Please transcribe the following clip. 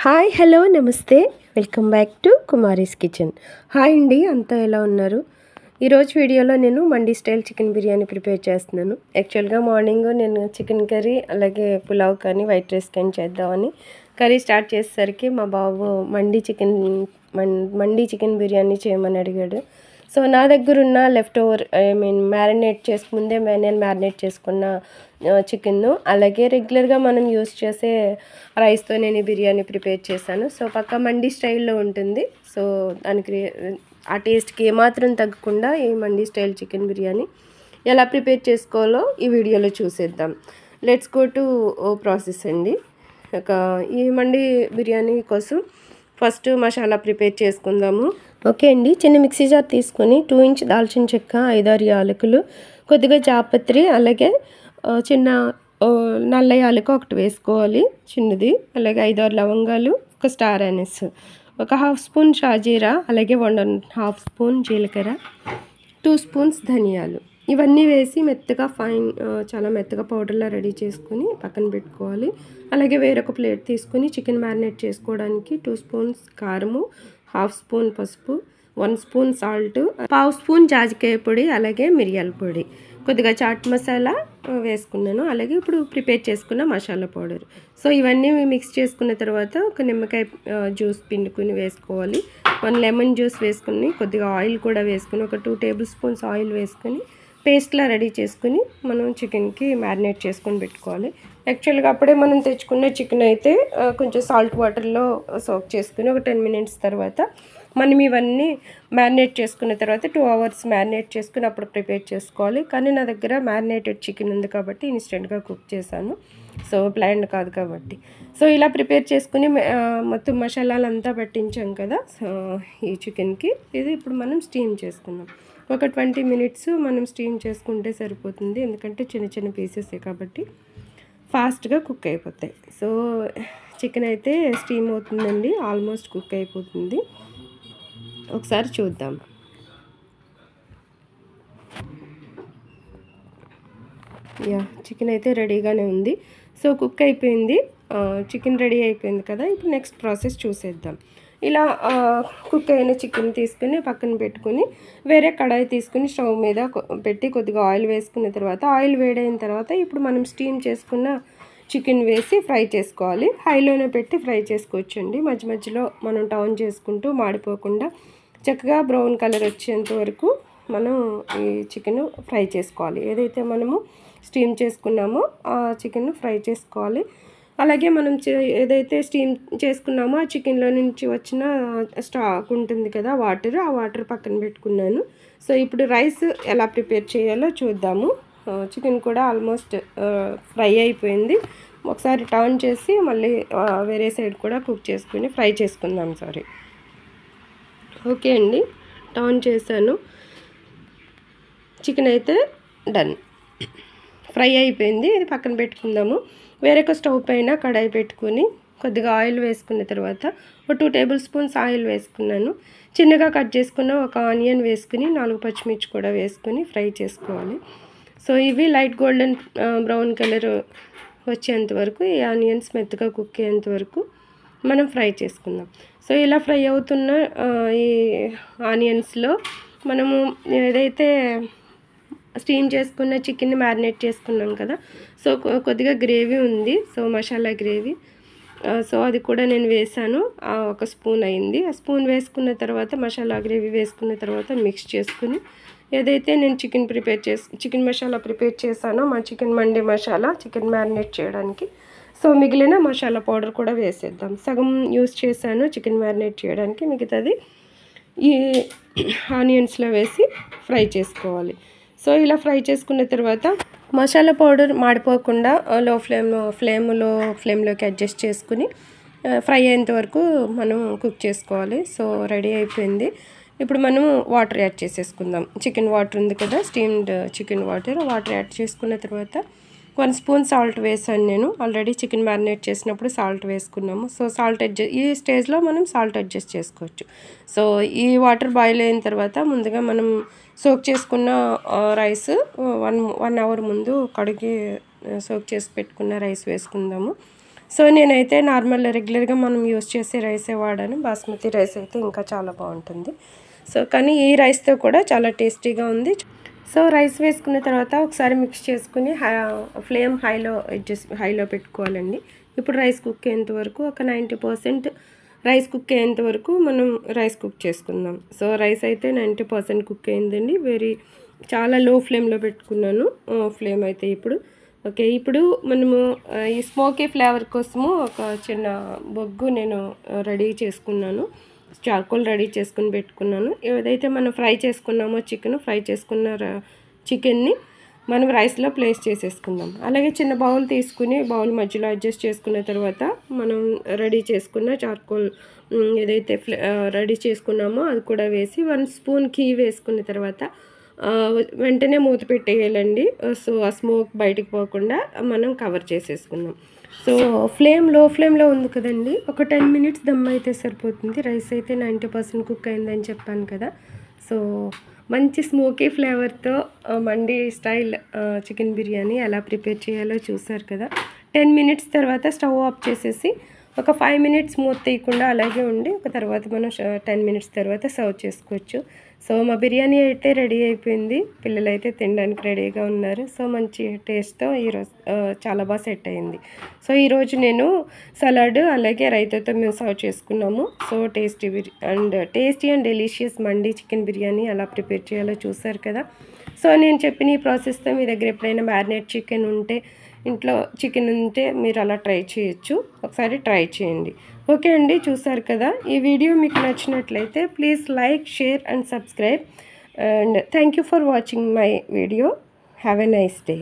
Hi hello నమస్తే welcome back to Kumari's kitchen. Hi అండి, అంతా ఎలా ఉన్నారు? ఈరోజు వీడియోలో నేను mandi style chicken biryani prepare చేస్తున్నాను. యాక్చువల్గా మార్నింగ్ నేను చికెన్ కర్రీ అలాగే పులావ్ కానీ వైట్ రైస్ కానీ చేద్దామని కర్రీ స్టార్ట్ చేసేసరికి మా బాబు మండీ చికెన్ బిర్యానీ చేయమని అడిగాడు. సో నా దగ్గర ఉన్న లెఫ్ట్ ఓవర్ నేను మ్యారినేట్ చేసుకున్న చికెన్ను అలాగే రెగ్యులర్గా మనం యూస్ చేసే రైస్తో నేను బిర్యానీ ప్రిపేర్ చేశాను. సో పక్కా మండీ స్టైల్లో ఉంటుంది. సో దానికి ఆ టేస్ట్కి ఏమాత్రం తగ్గకుండా ఈ మండీ స్టైల్ చికెన్ బిర్యానీ ఎలా ప్రిపేర్ చేసుకోవాలో ఈ వీడియోలో చూసేద్దాం. లెట్స్ గో టు ప్రాసెస్ అండి. ఈ మండీ బిర్యానీ కోసం ఫస్ట్ మసాలా ప్రిపేర్ చేసుకుందాము. ఓకే అండి, చిన్న మిక్సీ జార్ తీసుకొని 2 ఇంచ్ దాల్చిన చెక్క, 5-6 యాలకులు, కొద్దిగా జాపత్రి, అలాగే చిన్న నల్ల యాలక ఒకటి వేసుకోవాలి చిన్నది, అలాగే 5-6 లవంగాలు, ఒక స్టార్ అనీస్, ఒక 1/2 స్పూన్ షాజీరా, అలాగే 1.5 స్పూన్ జీలకర్ర, 2 స్పూన్స్ ధనియాలు, ఇవన్నీ వేసి చాలా మెత్తగా పౌడర్లా రెడీ చేసుకొని పక్కన పెట్టుకోవాలి. అలాగే వేరొక ప్లేట్ తీసుకొని చికెన్ మ్యారినేట్ చేసుకోవడానికి 2 స్పూన్స్ కారము, 1/2 స్పూన్ పసుపు, 1 స్పూన్ సాల్ట్, 1/2 స్పూన్ జాజికాయ పొడి, అలాగే మిరియాల పొడి, కొద్దిగా చాట్ మసాలా వేసుకున్నాను. అలాగే ఇప్పుడు ప్రిపేర్ చేసుకున్న మసాలా పౌడర్. సో ఇవన్నీ మిక్స్ చేసుకున్న తర్వాత ఒక నిమ్మకాయ జ్యూస్ పిండుకుని వేసుకోవాలి. 1 లెమన్ జ్యూస్ వేసుకుని కొద్దిగా ఆయిల్ కూడా వేసుకుని ఒక 2 టేబుల్ స్పూన్స్ ఆయిల్ వేసుకుని పేస్ట్లా రెడీ చేసుకుని మనం చికెన్కి మ్యారినేట్ చేసుకొని పెట్టుకోవాలి. యాక్చువల్గా అప్పుడే మనం తెచ్చుకున్న చికెన్ అయితే కొంచెం సాల్ట్ వాటర్లో సోక్ చేసుకుని ఒక 10 మినిట్స్ తర్వాత మనం ఇవన్నీ మ్యారినేట్ చేసుకున్న తర్వాత 2 అవర్స్ మ్యారినేట్ చేసుకుని అప్పుడు ప్రిపేర్ చేసుకోవాలి. కానీ నా దగ్గర మ్యారినేటెడ్ చికెన్ ఉంది కాబట్టి ఇన్స్టెంట్గా కుక్ చేశాను. సో ప్లాన్డ్ కాదు కాబట్టి. సో ఇలా ప్రిపేర్ చేసుకుని మొత్తం మసాలాలంతా పట్టించాం కదా ఈ చికెన్కి. ఇది ఇప్పుడు మనం స్టీమ్ చేసుకుందాం. ఒక 20 మినిట్స్ మనం స్టీమ్ చేసుకుంటే సరిపోతుంది, ఎందుకంటే చిన్న చిన్న పీసెసే కాబట్టి ఫాస్ట్గా కుక్ అయిపోతాయి. సో చికెన్ అయితే స్టీమ్ అవుతుందండి, ఆల్మోస్ట్ కుక్ అయిపోతుంది. ఒకసారి చూద్దాం. చికెన్ అయితే రెడీగానే ఉంది. సో కుక్ అయిపోయింది, చికెన్ రెడీ అయిపోయింది కదా. ఇప్పుడు నెక్స్ట్ ప్రాసెస్ చూసేద్దాం. ఇలా కుక్ అయిన చికెన్ తీసుకుని పక్కన పెట్టుకుని వేరే కడాయి తీసుకుని స్టవ్ మీద పెట్టి కొద్దిగా ఆయిల్ వేసుకున్న తర్వాత ఆయిల్ వేడైన తర్వాత ఇప్పుడు మనం స్టీమ్ చేసుకున్న చికెన్ వేసి ఫ్రై చేసుకోవాలి. హైలోనే పెట్టి ఫ్రై చేసుకోవచ్చండి. మధ్య మధ్యలో మనం టర్న్ చేసుకుంటూ మాడిపోకుండా చక్కగా బ్రౌన్ కలర్ వచ్చేంత వరకు మనం ఈ చికెన్ ఫ్రై చేసుకోవాలి. ఏదైతే మనము స్టీమ్ చేసుకున్నామో ఆ చికెన్ ఫ్రై చేసుకోవాలి. అలాగే మనం ఏదైతే స్టీమ్ చేసుకున్నామో ఆ చికెన్లో నుంచి వచ్చిన స్టాక్ ఉంటుంది కదా, ఆ వాటర్ పక్కన పెట్టుకున్నాను. సో ఇప్పుడు రైస్ ఎలా ప్రిపేర్ చేయాలో చూద్దాము. చికెన్ కూడా ఆల్మోస్ట్ ఫ్రై అయిపోయింది. ఒకసారి టర్న్ చేసి మళ్ళీ వేరే సైడ్ కూడా కుక్ చేసుకుని ఫ్రై చేసుకుందాం. ఓకే అండి, టర్న్ చేశాను. చికెన్ అయితే డన్, ఫ్రై అయిపోయింది. ఇది పక్కన పెట్టుకుందాము. వేరొక స్టవ్ పైన కడాయి పెట్టుకుని కొద్దిగా ఆయిల్ వేసుకున్న తర్వాత ఒక 2 టేబుల్ స్పూన్స్ ఆయిల్ వేసుకున్నాను. చిన్నగా కట్ చేసుకున్న ఒక ఆనియన్ వేసుకుని 4 పచ్చిమిర్చి కూడా వేసుకుని ఫ్రై చేసుకోవాలి. సో ఇవి లైట్ గోల్డెన్ బ్రౌన్ కలర్ వచ్చేంత వరకు, ఈ ఆనియన్స్ మెత్తగా కుక్ అయ్యేంత వరకు మనం ఫ్రై చేసుకుందాం. సో ఇలా ఫ్రై అవుతున్న ఈ ఆనియన్స్లో మనము ఏదైతే స్టీమ్ చేసుకున్న చికెన్ని మ్యారినేట్ చేసుకున్నాం కదా, సో కొద్దిగా గ్రేవీ ఉంది, సో మసాలా గ్రేవీ. సో అది కూడా నేను వేసాను, 1 స్పూన్ అయింది. ఆ స్పూన్ వేసుకున్న తర్వాత మసాలా గ్రేవీ వేసుకున్న తర్వాత మిక్స్ చేసుకుని ఏదైతే నేను చికెన్ మసాలా ప్రిపేర్ చేశానో మా chicken mandi masala chicken marinate చేయడానికి, సో మిగిలిన మసాలా పౌడర్ కూడా వేసేద్దాం. సగం యూస్ చేశాను చికెన్ మ్యారినేట్ చేయడానికి, మిగతాది ఈ ఆనియన్స్లో వేసి ఫ్రై చేసుకోవాలి. సో ఇలా ఫ్రై చేసుకున్న తర్వాత మసాలా పౌడర్ మాడిపోకుండా లో ఫ్లేమ్లోకి అడ్జస్ట్ చేసుకుని ఫ్రై అయ్యేంత వరకు మనం కుక్ చేసుకోవాలి. సో రెడీ అయిపోయింది. ఇప్పుడు మనం వాటర్ యాడ్ చేసేసుకుందాం. చికెన్ వాటర్ ఉంది కదా, స్టీమ్డ్ చికెన్ వాటర్ యాడ్ చేసుకున్న తర్వాత 1 స్పూన్ సాల్ట్ వేసాను నేను. ఆల్రెడీ చికెన్ మ్యారినేట్ చేసినప్పుడు సాల్ట్ వేసుకున్నాము. సో ఈ స్టేజ్లో మనం సాల్ట్ అడ్జస్ట్ చేసుకోవచ్చు. సో ఈ వాటర్ బాయిల్ అయిన తర్వాత ముందుగా మనం సోక్ చేసుకున్న రైస్ 1 అవర్ ముందు కడిగి సోక్ చేసి పెట్టుకున్న రైస్ వేసుకుందాము. సో నేనైతే నార్మల్ రెగ్యులర్గా మనం యూస్ చేసే రైసే వాడాను. బాస్మతి రైస్ అయితే ఇంకా చాలా బాగుంటుంది. సో కానీ ఈ రైస్తో కూడా చాలా టేస్టీగా ఉంది. సో రైస్ వేసుకున్న తర్వాత ఒకసారి మిక్స్ చేసుకుని ఫ్లేమ్ హైలో పెట్టుకోవాలండి. ఇప్పుడు రైస్ కుక్ అయ్యేంత వరకు ఒక 90% రైస్ కుక్ అయ్యేంత వరకు మనం రైస్ కుక్ చేసుకుందాం. సో రైస్ అయితే 90% కుక్ అయిందండి. చాలా లో ఫ్లేమ్లో పెట్టుకున్నాను ఫ్లేమ్ అయితే ఇప్పుడు. ఓకే, ఇప్పుడు మనము ఈ స్మోకీ ఫ్లేవర్ కోసము ఒక చిన్న బొగ్గు నేను రెడీ చేసుకున్నాను. చార్కోల్ రెడీ చేసుకుని పెట్టుకున్నాను. ఏదైతే మనం ఫ్రై చేసుకున్నామో ఫ్రై చేసుకున్న చికెన్ని మనం రైస్లో ప్లేస్ చేసేసుకుందాం. అలాగే చిన్న బౌల్ తీసుకుని బౌల్ మధ్యలో అడ్జస్ట్ చేసుకున్న తర్వాత మనం రెడీ చేసుకున్న చార్కోల్ ఏదైతే రెడీ చేసుకున్నామో అది కూడా వేసి 1 స్పూన్ ఘీ వేసుకున్న తర్వాత వెంటనే మూత పెట్టేయాలండి. సో ఆ స్మోక్ బయటికి పోకుండా మనం కవర్ చేసేసుకుందాం. సో లో ఫ్లేమ్లో ఉంది కదండి, ఒక 10 మినిట్స్ దమ్ అయితే సరిపోతుంది. రైస్ అయితే 90% కుక్ అయిందని చెప్పాను కదా. సో మంచి స్మోకీ ఫ్లేవర్తో మండీ స్టైల్ చికెన్ బిర్యానీ ఎలా ప్రిపేర్ చేయాలో చూసారు కదా. 10 మినిట్స్ తర్వాత స్టవ్ ఆఫ్ చేసేసి ఒక 5 మినిట్స్ మూత తీయకుండా అలాగే ఉండి ఒక తర్వాత మనం 10 మినిట్స్ తర్వాత సర్వ్ చేసుకోవచ్చు. సో మా బిర్యానీ అయితే రెడీ అయిపోయింది. పిల్లలు అయితే తినడానికి రెడీగా ఉన్నారు. సో మంచి టేస్ట్తో ఈరోజు చాలా బాగా సెట్ అయింది. సో ఈరోజు నేను సలాడ్ అలాగే రైతాతో మేము సర్వ్ చేసుకున్నాము. So tasty and delicious mandi chicken biryani ఎలా ప్రిపేర్ చేయాలో చూసారు కదా. సో నేను చెప్పిన ఈ ప్రాసెస్తో మీ దగ్గర ఎప్పుడైనా మ్యారినేట్ ఇంట్లో చికెన్ ఉంటే మీరు అలా ట్రై చేయొచ్చు. ఒకసారి ట్రై చేయండి. ఓకే అండి, చూసారు కదా. ఈ వీడియో మీకు నచ్చినట్లయితే please like, share and subscribe. And thank you for watching my video. Have a nice day.